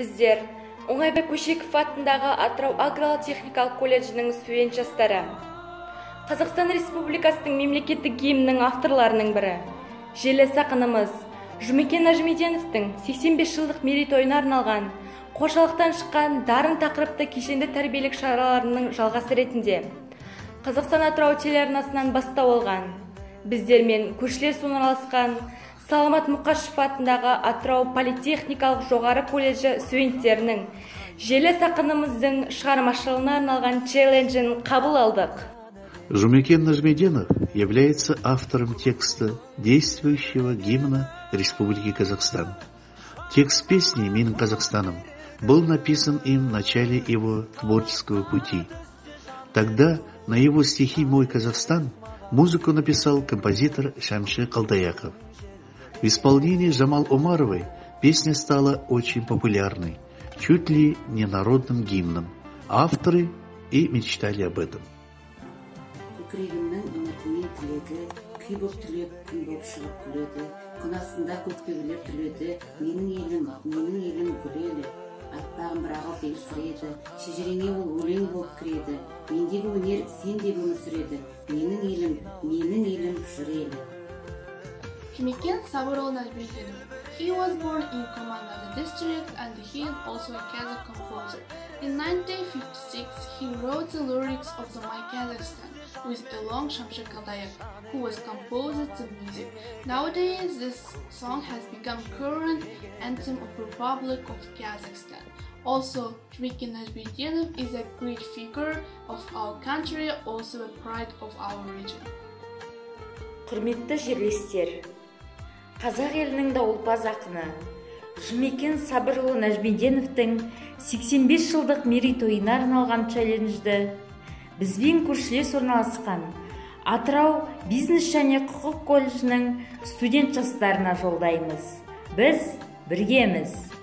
Біздер Оңайбай Көшеков атындағы Атырау агротехникалық колледжінің студент жастары. Қазақстан Республикасының мемлекеттік гимнінің авторларының бірі, желі сақынымыз Жұмекен Нәжімеденовтің 85 жылдық мерейтойына арналған қожалықтан шыққан дарын тақырыпты кешенді тәрбиелік шараларының жалғасы ретінде Қазақстан Атырау телеарнасынан бастау алған. Біздермен көршілес орналасқан Саламат Мұқашев атындағы Атырау политехникалық жоғары колледжі студенттерінің желі сақынымыздың шығармашылығына арналған челленджін қабыл алдық. Жұмекен Нәжімеденов является автором текста действующего гимна Республики Казахстан. Текст песни «Менің Казахстаном» был написан им в начале его творческого пути. Тогда на его стихи «Мой Казахстан» музыку написал композитор Шамши Қалдаяков. В исполнении Жамал Омаровой песня стала очень популярной, чуть ли не народным гимном. Авторы и мечтали об этом. Көкірегімнің үмітімен тілегі, күй боп түлеп, күн боп шығып күледі. Қынасында көктемелер түледі, менің елім гүлелі. Айтпағым бірақ алт елсіреді, шежірене ол өлең болып кіреді. Мендегі өнер сендегі өмір сүреді, менің елім жүрелі. Жұмекен Sabırlı Najmedinov. He was born in Komanda district and he is also a Kazakh composer. In 1956, he wrote the lyrics of the My Kazakhstan with along Shamshir Kaldayak, who was composed the music. Nowadays, this song has become current anthem of Republic of Kazakhstan. Also, Жұмекен Najmedinov is a great figure of our country, also a pride of our region. Құрметті жерлестер, Қазақ елінің дауылпаз ақыны Жұмекен Сабырұлы Нәжмеденовтың 85 жылдық мерейтойына арналған челленджді бізбен көршілес орналасқан Атырау бизнес және құқық колледжінің студент жастарына жолдаймыз. Біз біргеміз.